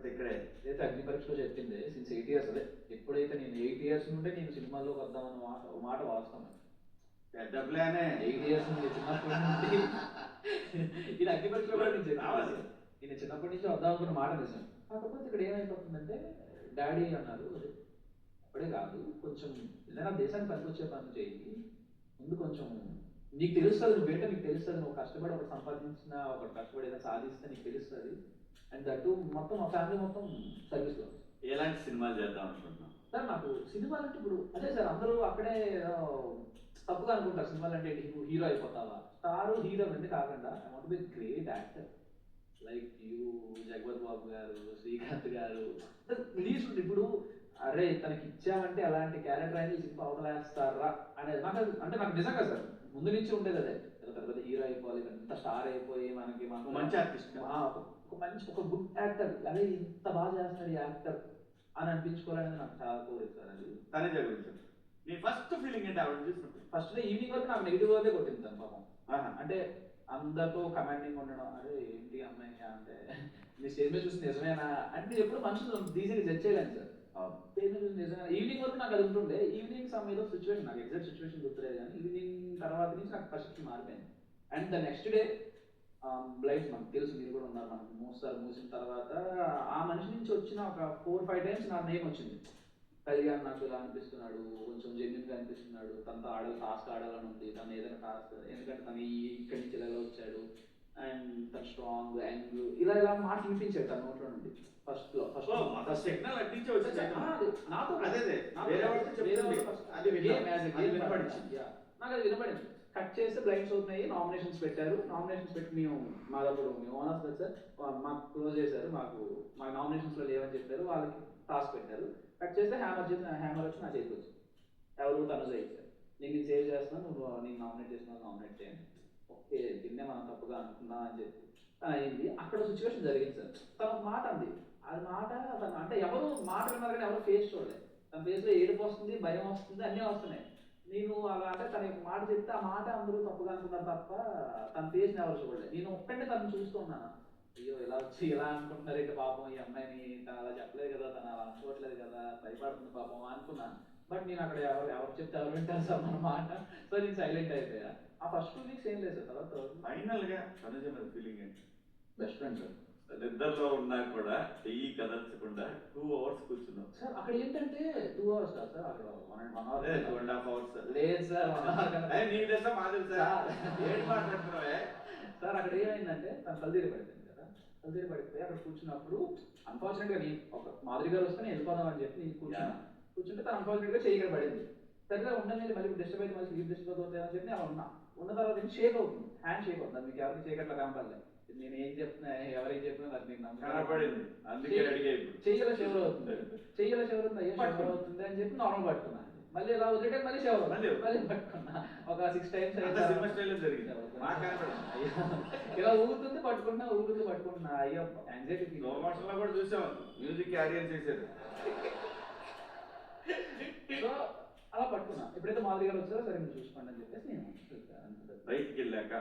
లేకపోతే ఇక్కడే? అయితే అగ్ని పరీక్షలో చెప్పింది సిన్స్ 8 years అదే. ఎప్పుడైతే నేను 8 years నుండి నేను సినిమాల్లోకి వద్దామన్న మాట వాస్తవం. పెద్ద ప్లానే. 8 years నుండి చిన్నప్పటి నుండి ఇది అగ్ని పరీక్షలో కూడా నేను చెప్పాలి. నేను చిన్నప్పటి నుంచి వద్దాం అనుకున్న మాట నిజం. కాకపోతే ఇక్కడ ఏమైపోతుందంటే డాడీ అన్నారు, అప్పుడే కాదు కొంచెం ఏదైనా దేశానికి పనికొచ్చే పనులు చేయి, ముందు కొంచెం నీకు తెలుస్తుంది, నువ్వేంటో నీకు తెలుస్తుంది, నువ్వు కష్టపడి ఒకటి సంపాదించిన ఒకటి కష్టపడి ఏదైనా సాధిస్తే నీకు తెలుస్తుంది. అండ్ దట్టు మొత్తం మా ఫ్యామిలీ మొత్తం సర్వీస్లో. ఎలాంటి సినిమాలు చేద్దాం అనుకుంటున్నాం సార్? నాకు సినిమాలు అంటే ఇప్పుడు అదే సార్, అందరూ అక్కడే తప్పుగా అనుకుంటారు సినిమాలు అంటే నువ్వు హీరో అయిపోతావా. స్టార్ హీరో అంటే కాకుండా I want be great actor like you, Jagapathi Babu garu, Srikanth గారు. లీస్ట్ ఇప్పుడు అరే తనకి ఇచ్చామంటే అలాంటి క్యారెక్టర్ అనేది సినిమా అవతలేస్తారా అనేది నాకు అంటే నాకు నిజంగా సార్ ముందు నుంచి ఉండేది అదే. పెద్ద పెద్ద హీరో అయిపోవాలి, పెద్ద స్టార్ అయిపోయి మనకి మంచి ఆర్టిస్ట్, ఒక మంచి ఒక గుడ్ యాక్టర్, అదే ఇంత బాగా చేస్తాడు ఈ యాక్టర్ అని అనిపించుకోవాలనేది నాకు చాలా కోరిక సార్. అది తనే జరుగుతుంది. నీ ఫస్ట్ ఫీలింగ్ ఏంటి ఆవిడ చూసినప్పుడు? ఫస్ట్ డే ఈవినింగ్ వరకు నాకు నెగిటివ్ వర్డే కొట్టింది తను పాపం. అంటే అందరితో కమాండింగ్ ఉండడం, అరే ఏంటి అమ్మాయి అంటే మీ స్టేజ్ మీద చూసి నిజమేనా అంటే ఎప్పుడు మనుషులు ఈజీగా జడ్జ్ చేయలేను సార్. స్టేజ్ మీద చూసి నిజమేనా ఈవినింగ్ వరకు నాకు అది ఉంటుండే. ఈవినింగ్ సమ్ ఏదో సిచ్యువేషన్ నాకు ఎగ్జాక్ట్ సిచ్యువేషన్ గుర్తులేదు కానీ ఈవినింగ్ తర్వాత నుంచి నాకు పరిస్థితి మారిపోయింది. And the next day blinds మనకు తెలుసు, మీరు కూడా ఉన్నారు, మనకు మూస్తారు. మూసిన తర్వాత ఆ మనిషి నుంచి వచ్చిన ఒక 4-5 times నా నేమ్ వచ్చింది. కళ్యాణ్ నాకు ఇలా అనిపిస్తున్నాడు, కొంచెం జెన్యున్గా అనిపిస్తున్నాడు, తనతో టాస్క్ ఆడాలని ఉంది, తను ఏదైనా టాస్క్, ఎందుకంటే తను ఇక్కడి నుంచి ఇలా వచ్చాడు అండ్ తను స్ట్రాంగ్ అండ్ ఇలా ఇలా మాట వినిపించాడు తన నోట్లో నుండి. ఫస్ట్ సిగ్నల్ అట్టించే వచ్చి నాకు అది వినపడింది. కట్ చేస్తే బ్లైండ్స్ అవుతున్నాయి, నామినేషన్స్ పెట్టారు. నామినేషన్స్ పెట్టి మేము మాదప్పుడు మేము ఓనర్స్ సార్ మాకు క్లోజ్ చేశారు, మాకు నామినేషన్స్లో లేవని చెప్పారు, వాళ్ళకి టాస్క్ పెట్టారు. కట్ చేస్తే హ్యామర్ వచ్చి నా చేతికి వచ్చింది. ఎవరు తనుజ ఇచ్చారు, నేను సేవ్ చేస్తున్నాను, నువ్వు నేను నామినేట్ చేస్తున్నాను, నామినేట్ చేయండి. ఓకే దీన్నే మనం తప్పుగా అనుకున్నాం అని చెప్పి తను అయింది. అక్కడ సిచ్యువేషన్ జరిగింది సార్. తన ఒక మాట అంది, అది మాట తను అంటే ఎవరు మాట విన్నారు కానీ ఎవరు ఫేస్ చూడలేదు. తన ఫేస్లో ఏడుపు వస్తుంది, భయం వస్తుంది, అన్నీ వస్తున్నాయి. నేను అలా అంటే తన మాట చెప్తే ఆ మాట అందరూ తప్పుగా అనుకున్నారు తప్ప తన ఫేస్ని ఎవరు చూడలేదు. నేను ఒక్కడే తను చూస్తున్నాను, అయ్యో ఇలా వచ్చి ఇలా అనుకుంటున్నారు ఏంటి పాపం ఈ అమ్మాయిని, తను అలా చెప్పలేదు కదా, తను అలా అనుకోవట్లేదు కదా, భయపడుతుంది పాపం అనుకున్నాను. బట్ నేను అక్కడ ఎవరు చెప్తే ఎవరు వింటారు సార్ మన మాట. సో నేను సైలెంట్ అయిపోయా. ఆ ఫస్ట్ 2 weeks ఏం లేదు సార్. తర్వాత ఫైనల్ గా తనుజ మీద ఫీలింగ్ ఏంటి? Best friend sir. నిద్రలో ఉన్నా కూడా చెయ్యి కదల్చకుండా 2 hours కూర్చున్నాం సార్. అక్కడ ఏంటంటే 2 hours కాదు సార్, అక్కడ 1 hour 2.5 hours లేదు సార్. 1 hour నీకు తెలుసా మాది ఏంటి మాట్లాడుతున్నావే సార్. అక్కడ ఏమైందంటే తను కల్తీరి పడిపోయింది కదా, కల్తీరి పడిపోయి అక్కడ కూర్చున్నప్పుడు అన్ఫార్చునేట్గా నేను ఒక మాదిరి గారు వస్తే నేను వెళ్ళిపోదాం అని చెప్పి నేను కూర్చుంటే తను అన్ఫార్చునేట్గా చేయి ఇక్కడ పడింది. సరిగ్గా ఉండలేదు, మళ్ళీ డిస్టర్బ్ అయితే మళ్ళీ స్లీప్ డిస్టర్బ్ అవుతుంది అని చెప్పి అలా ఉన్న తర్వాత ఏం షేక్ అవుతుంది, హ్యాండ్ షేక్ అవుతుంది. మీకు ఎవరికి షేక్ అట్లా కనపడలేదు. నేను ఏం చెప్తున్నా ఎవరేం చెప్పినా నాకు మీకు కనపడింది, అందుకే చెయ్యల షవర్ అవుతుంది, చెయ్యల షవర్ అవుతుంది, అయ్యో షవర్ అవుతుంది అని చెప్పి నార్మల్ పట్టుకున్నాను. మళ్ళీ ఇలా వదిలేటే మళ్ళీ షవర్ మళ్ళీ పట్టుకున్నా. ఒక 6 times ఇలా ఊగుతుంది పట్టుకుంటున్నా. అయ్యో యాంగ్జైటీ కూడా చూసాం, మ్యూజిక్ క్యారియర్ చేశారు. సో అలా పట్టుకున్నా. ఎప్పుడైతే మాదిరి గారు వచ్చారో సరే మీరు చూసుకోండి అని చెప్పేసి నేను బయటికి వెళ్ళాక